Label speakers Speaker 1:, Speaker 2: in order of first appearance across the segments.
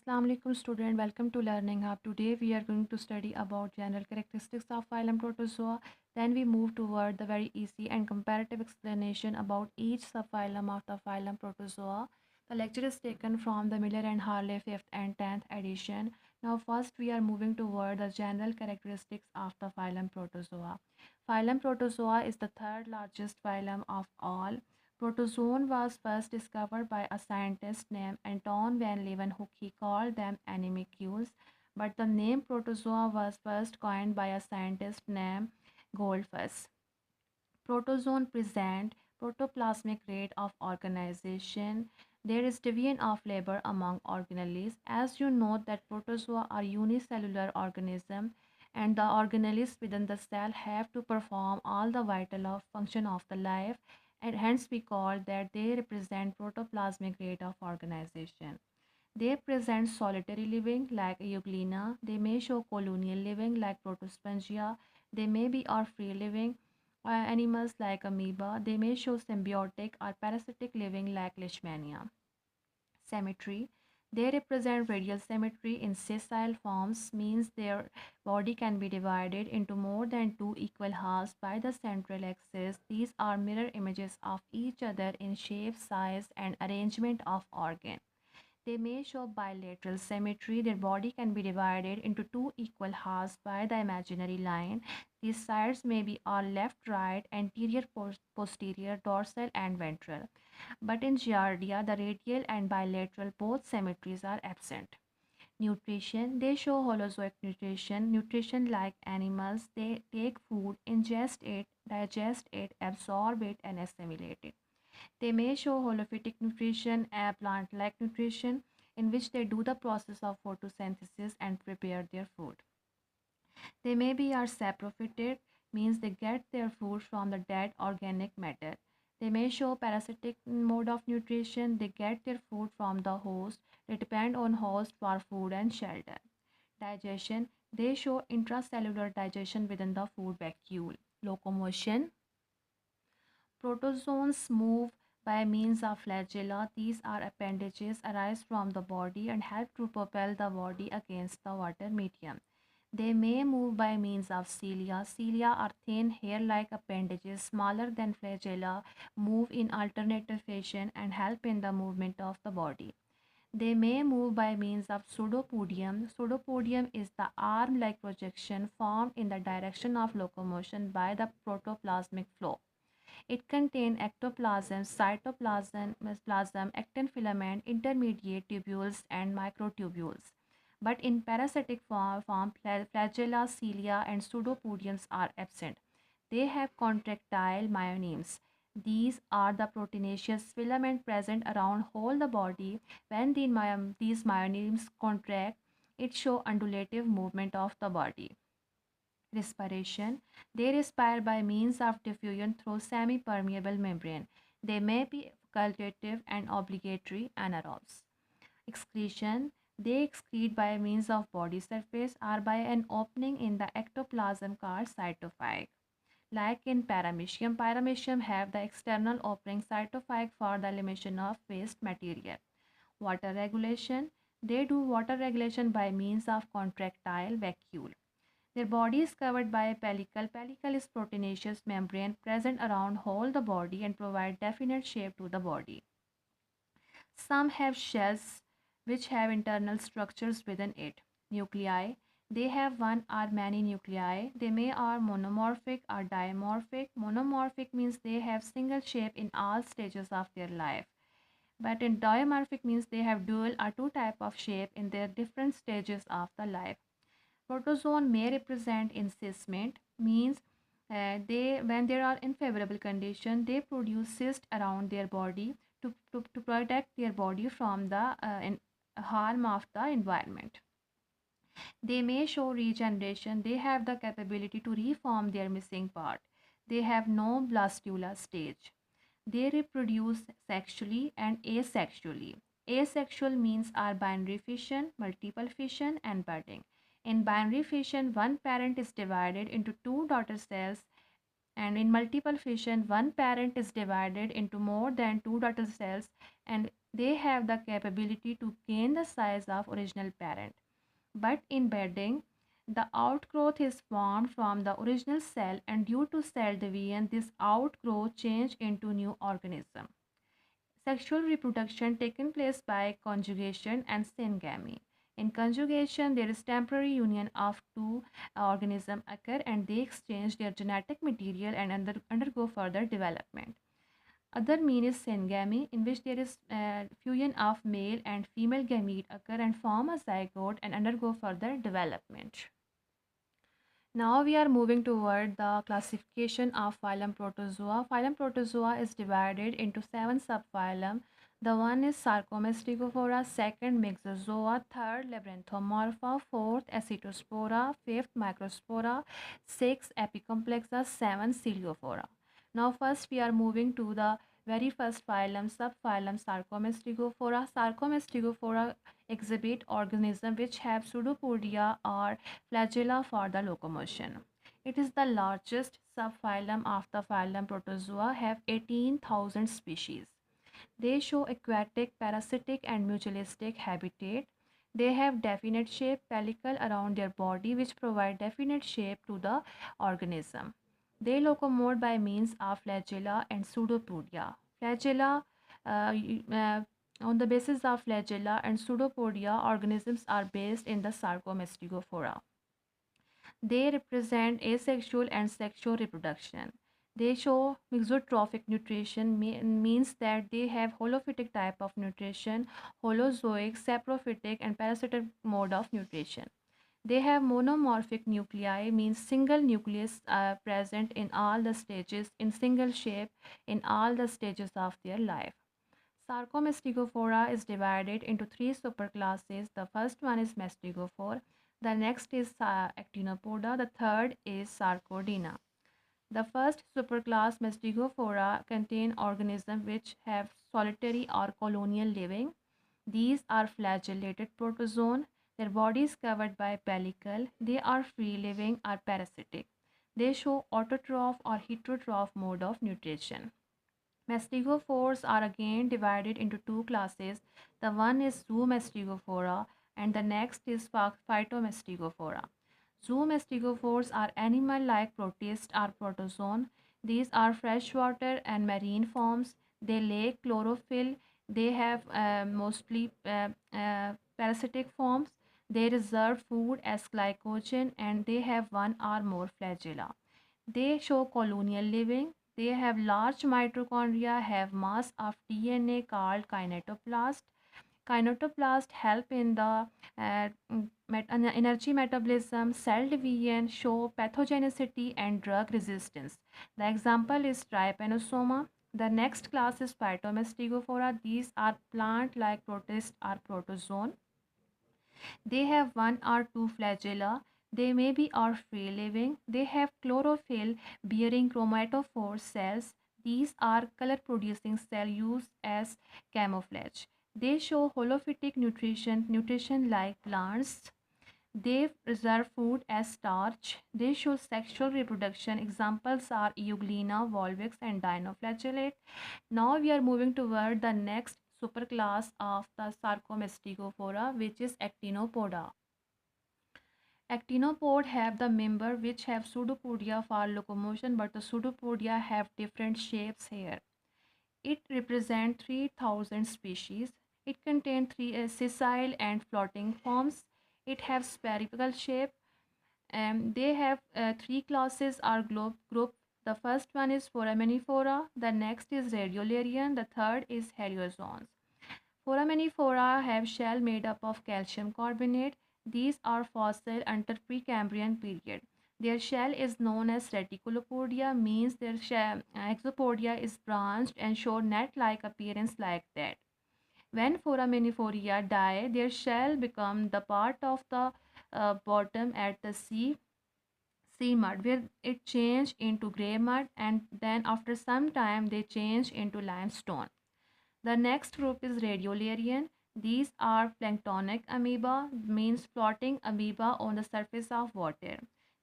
Speaker 1: Assalamu alaikum student, welcome to Learning Hub. Today we are going to study about general characteristics of phylum Protozoa. Then we move toward the very easy and comparative explanation about each subphylum of the phylum Protozoa. The lecture is taken from the Miller and Harley 5th and 10th edition. Now first we are moving toward the general characteristics of the phylum Protozoa. Phylum Protozoa is the third largest phylum of all. Protozoan was first discovered by a scientist named Anton van Leeuwenhoek. He called them animalcules, but the name protozoa was first coined by a scientist named Goldfuss. Protozoan present protoplasmic rate of organization. There is division of labor among organelles. As you know that protozoa are unicellular organisms and the organelles within the cell have to perform all the vital function of the life, and hence we call that they represent protoplasmic rate of organization. They present solitary living like Euglena. They may show colonial living like Protospongia. They may be or free living animals like amoeba. They may show symbiotic or parasitic living like Leishmania. Symmetry. They represent radial symmetry in sessile forms, means their body can be divided into more than two equal halves by the central axis. These are mirror images of each other in shape, size, and arrangement of organ. They may show bilateral symmetry. Their body can be divided into two equal halves by the imaginary line. These sides may be all left, right, anterior, posterior, dorsal, and ventral. But in Giardia, the radial and bilateral both symmetries are absent. Nutrition. They show holozoic nutrition. Nutrition like animals. They take food, ingest it, digest it, absorb it, and assimilate it. They may show holophytic nutrition and plant-like nutrition, in which they do the process of photosynthesis and prepare their food. They may be are saprophytic, means they get their food from the dead organic matter. They may show parasitic mode of nutrition. They get their food from the host. They depend on host for food and shelter. Digestion. They show intracellular digestion within the food vacuole. Locomotion. Protozoans move by means of flagella. These are appendages arise from the body and help to propel the body against the water medium. They may move by means of cilia. Cilia are thin hair-like appendages smaller than flagella, move in alternative fashion and help in the movement of the body. They may move by means of pseudopodium. Pseudopodium is the arm-like projection formed in the direction of locomotion by the protoplasmic flow. It contains ectoplasm, cytoplasm, actin filament, intermediate tubules, and microtubules. But in parasitic form flagella, cilia, and pseudopodiums are absent. They have contractile myonemes. These are the proteinaceous filament present around whole the body. When these myonemes contract, it show undulative movement of the body. Respiration. They respire by means of diffusion through semi-permeable membrane. They may be facultative and obligatory anaerobes. Excretion. They excrete by means of body surface or by an opening in the ectoplasm called cytophague. Like in paramecium have the external opening cytophague for the elimination of waste material. Water regulation. They do water regulation by means of contractile vacuole. Their body is covered by a pellicle. Pellicle is proteinaceous membrane present around whole the body and provide definite shape to the body. Some have shells which have internal structures within it. Nuclei. They have one or many nuclei. They may are monomorphic or dimorphic. Monomorphic means they have single shape in all stages of their life. But in dimorphic means they have dual or two type of shape in their different stages of the life. Protozoan may represent encysment, means they when there are unfavorable conditions, they produce cysts around their body to protect their body from the harm of the environment. They may show regeneration. They have the capability to reform their missing part. They have no blastula stage. They reproduce sexually and asexually. Asexual means are binary fission, multiple fission, and budding. In binary fission, one parent is divided into two daughter cells, and in multiple fission, one parent is divided into more than two daughter cells, and They have the capability to gain the size of original parent. But in bedding, the outgrowth is formed from the original cell, and due to cell division, this outgrowth change into new organism. Sexual reproduction taken place by conjugation and syngamy. In conjugation, there is temporary union of two organisms occur and they exchange their genetic material and undergo further development. Other mean is syngamy, in which there is fusion of male and female gamete occur and form a zygote and undergo further development. Now we are moving toward the classification of phylum Protozoa. Phylum Protozoa is divided into 7 subphylum. The one is Sarcomastigophora, second Myxozoa, third Labyrinthomorpha, fourth Acetospora, fifth Microspora, sixth Epicomplexa, seventh Celiophora. Now first we are moving to the very first phylum, subphylum Sarcomastigophora. Sarcomastigophora exhibit organisms which have pseudopodia or flagella for the locomotion. It is the largest subphylum of the phylum Protozoa, have 18,000 species. They show aquatic, parasitic and mutualistic habitat. They have definite shape pellicle around their body which provide definite shape to the organism. They locomote by means of flagella and pseudopodia. Flagella on the basis of flagella and pseudopodia, organisms are based in the Sarcomastigophora. They represent asexual and sexual reproduction. They show mixotrophic nutrition, means that they have holophytic type of nutrition, holozoic, saprophytic, and parasitic mode of nutrition. They have monomorphic nuclei, means single nucleus present in all the stages, in single shape in all the stages of their life. Sarcomastigophora is divided into three superclasses. The first one is mastigophore, the next is actinopoda, the third is sarcodina. The first superclass Mastigophora contain organisms which have solitary or colonial living. These are flagellated protozoan. Their body is covered by pellicle. They are free living or parasitic. They show autotroph or heterotroph mode of nutrition. Mastigophores are again divided into two classes. The one is Zoomastigophora and the next is Phytomastigophora. Zoomastigophores are animal-like protists or protozoan. These are freshwater and marine forms. They lay chlorophyll. They have mostly parasitic forms. They reserve food as glycogen and they have one or more flagella. They show colonial living. They have large mitochondria, have mass of DNA called kinetoplast. Kinetoplast help in the energy metabolism, cell division, show pathogenicity and drug resistance. The example is Trypanosoma. The next class is Phytomastigophora. These are plant-like protists or protozoan. They have one or two flagella. They may be or free living. They have chlorophyll bearing chromatophore cells. These are color producing cells used as camouflage. They show holophytic nutrition like plants. They preserve food as starch. They show sexual reproduction. Examples are Euglena, Volvix, and Dinoflagellate. Now we are moving toward the next superclass of the Sarcomastigophora, which is Actinopoda. Actinopod have the member which have pseudopodia for locomotion, but the pseudopodia have different shapes here. It represents 3000 species. It contains three sessile and floating forms. It has spherical shape. They have three classes or group. The first one is Foraminifera, the next is Radiolarian, the third is Heliozoans. Foraminifera have shell made up of calcium carbonate. These are fossil under Precambrian period. Their shell is known as reticulopodia, means their shell, exopodia is branched and show net-like appearance like that. When foraminifolia die, their shell become the part of the bottom at the sea mud where it change into gray mud and then after some time they change into limestone. The next group is radiolarian. These are planktonic amoeba, means floating amoeba on the surface of water.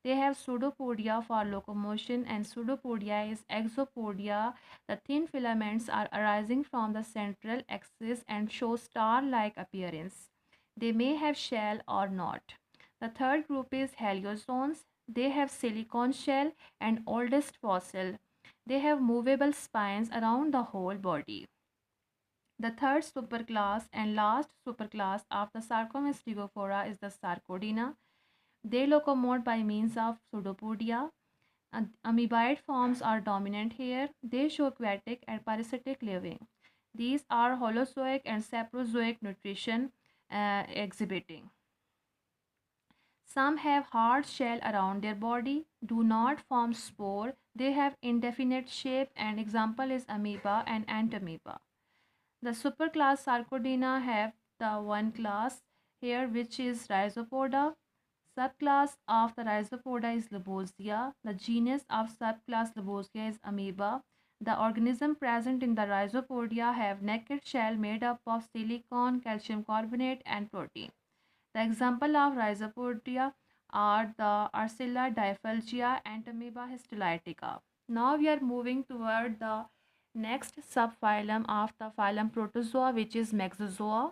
Speaker 1: They have pseudopodia for locomotion, and pseudopodia is exopodia. The thin filaments are arising from the central axis and show star-like appearance. They may have shell or not. The third group is heliozoans. They have silicone shell and oldest fossil. They have movable spines around the whole body. The third superclass and last superclass of the Sarcomastigophora is the Sarcodina. They locomote by means of pseudopodia. Amoeboid forms are dominant here. They show aquatic and parasitic living. These are Holozoic and Saprozoic nutrition exhibiting. Some have hard shell around their body, do not form spore. They have indefinite shape, and example is amoeba and antamoeba. The superclass Sarcodina have the one class here which is Rhizopoda. Subclass of the Rhizopoda is Lobosia. The genus of subclass Lobosia is Amoeba. The organism present in the Rhizopodia have naked shell made up of silicon, calcium carbonate and protein. The example of Rhizopodia are the Arcilla diaphalgia and Amoeba histolytica. Now we are moving toward the next subphylum of the phylum Protozoa, which is Mexozoa.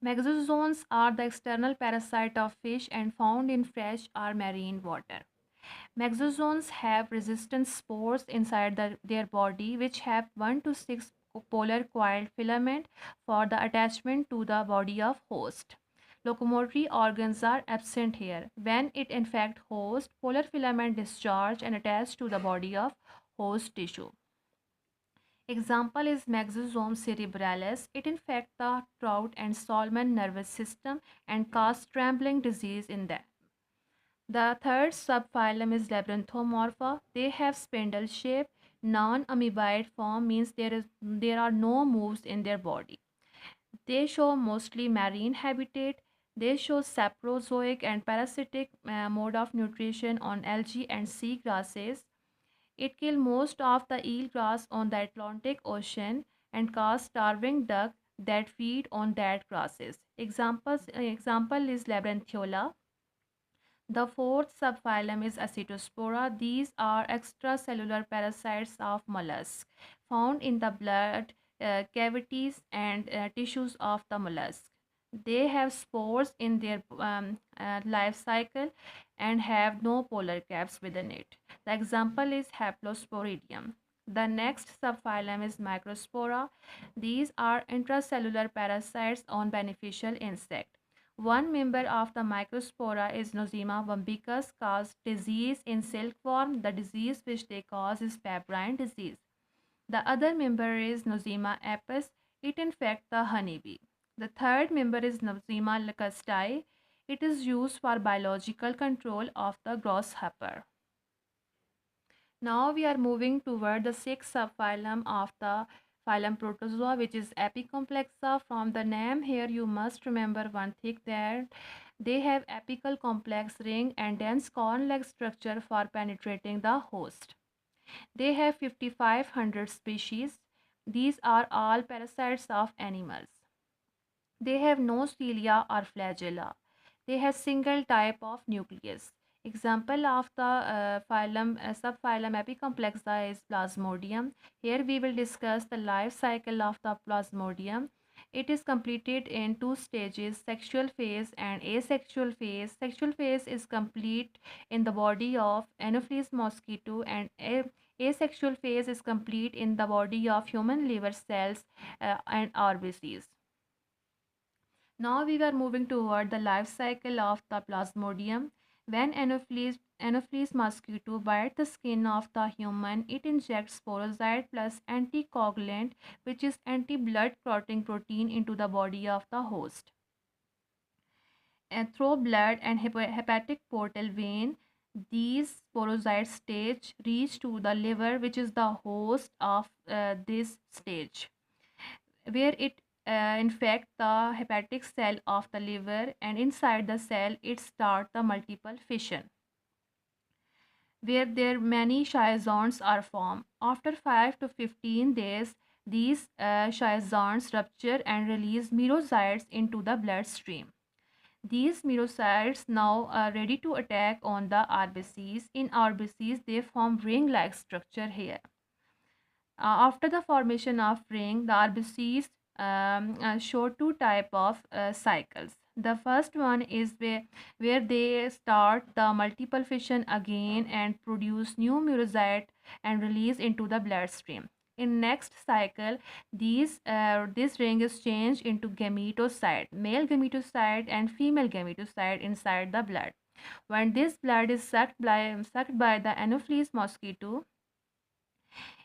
Speaker 1: Mexozoans are the external parasite of fish and found in fresh or marine water. Mexozoans have resistant spores inside their body, which have 1 to 6 polar coiled filament for the attachment to the body of host. Locomotory organs are absent here. When it infects host, polar filament discharge and attach to the body of host tissue. Example is Mexosome cerebralis. It infects the trout and salmon nervous system and causes trembling disease in them. The third subphylum is Labyrinthomorpha. They have spindle shape. Non-amoeboid form means there are no moves in their body. They show mostly marine habitat. They show saprozoic and parasitic mode of nutrition on algae and sea grasses. It kills most of the eelgrass on the Atlantic Ocean and causes starving duck that feed on that grasses. Example is Labyrinthiola. The fourth subphylum is Acetospora. These are extracellular parasites of mollusks found in the blood cavities and tissues of the mollusk. They have spores in their life cycle and have no polar caps within it. The example is Haplosporidium. The next subphylum is Microspora. These are intracellular parasites on beneficial insect. One member of the Microspora is Nosema vombicus, cause disease in silkworm. The disease which they cause is pebrine disease. The other member is Nosema apis. It infects the honeybee. The third member is Nosema locusti. It is used for biological control of the grasshopper. Now we are moving toward the sixth subphylum of the phylum Protozoa, which is Apicomplexa. From the name here, you must remember one thing, that they have apical complex ring and dense corn-like structure for penetrating the host. They have 5,500 species. These are all parasites of animals. They have no cilia or flagella. They have single type of nucleus. Example of the subphylum Apicomplexa is Plasmodium. Here we will discuss the life cycle of the Plasmodium. It is completed in two stages, sexual phase and asexual phase. Sexual phase is complete in the body of Anopheles mosquito, and asexual phase is complete in the body of human liver cells and RBCs. Now we were moving toward the life cycle of the Plasmodium. When Anopheles mosquito bites the skin of the human, it injects sporozoite plus anticoagulant, which is anti-blood clotting protein, into the body of the host. And through blood and hepatic portal vein, these sporozoite stage reach to the liver, which is the host of this stage, where it infect the hepatic cell of the liver, and inside the cell it start the multiple fission, where there many schizones are formed. After 5 to 15 days, these schizones rupture and release merozoites into the bloodstream. These merocytes now are ready to attack on the RBCs. In RBCs, they form ring-like structure here. After the formation of ring, the RBCs show two type of cycles. The first one is where they start the multiple fission again and produce new merocyte and release into the bloodstream. In next cycle, this ring is changed into gametocyte, male gametocyte and female gametocyte inside the blood. When this blood is sucked by the Anopheles mosquito,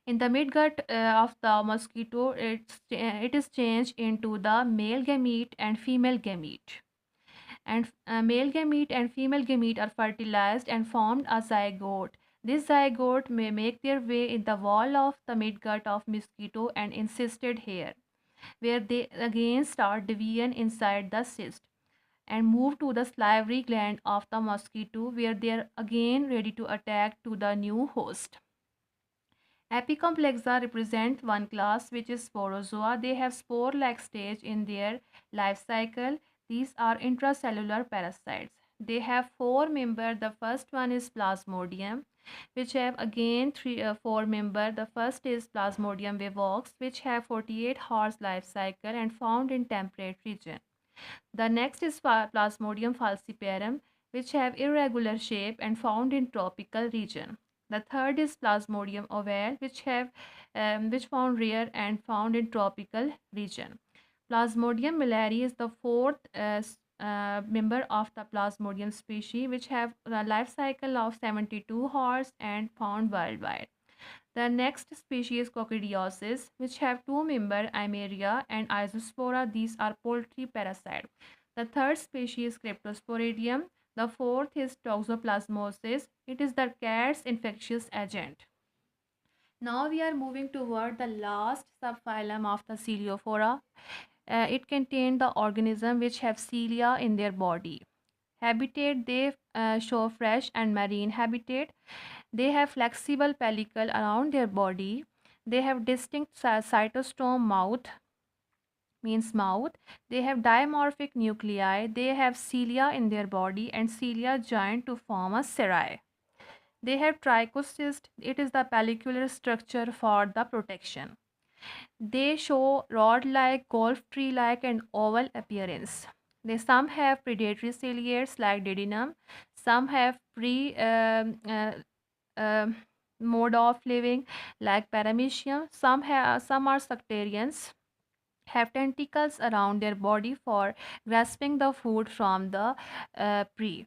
Speaker 1: in the midgut of the mosquito, it is changed into the male gamete and female gamete. And male gamete and female gamete are fertilized and formed a zygote. This zygote may make their way in the wall of the midgut of mosquito and encysted here, where they again start division inside the cyst and move to the salivary gland of the mosquito, where they are again ready to attack to the new host. Apicomplexa represent one class, which is Sporozoa. They have spore-like stage in their life cycle. These are intracellular parasites. They have four members. The first one is Plasmodium, which have again four members. The first is Plasmodium vivox, which have 48 hours life cycle and found in temperate region. The next is Plasmodium falciparum, which have irregular shape and found in tropical region. The third is Plasmodium ovale, which found rare and found in tropical region. Plasmodium malari is the fourth member of the Plasmodium species, which have a life cycle of 72 hours and found worldwide. The next species Coccidiosis, which have two members, Eimeria and Isospora. These are poultry parasites. The third species Cryptosporidium. The fourth is Toxoplasmosis. It is the cat's infectious agent. Now we are moving toward the last subphylum of the Celiophora. It contains the organism which have cilia in their body. Habitat, they show fresh and marine habitat. They have flexible pellicle around their body. They have distinct cytostome mouth, means mouth. They have dimorphic nuclei. They have cilia in their body and cilia joined to form a cirri. They have trichocyst. It is the pellicular structure for the protection. They show rod-like, golf tree-like and oval appearance. Some have predatory ciliates like Didynum. Some have mode of living like Paramecium. Some are sectarians, have tentacles around their body for grasping the food from the prey.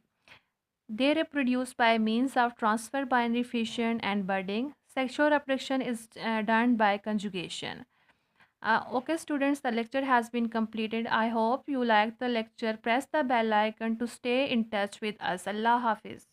Speaker 1: They reproduce by means of transfer binary fission and budding. Sexual reproduction is done by conjugation. Okay, students, the lecture has been completed. I hope you liked the lecture. Press the bell icon to stay in touch with us. Allah Hafiz.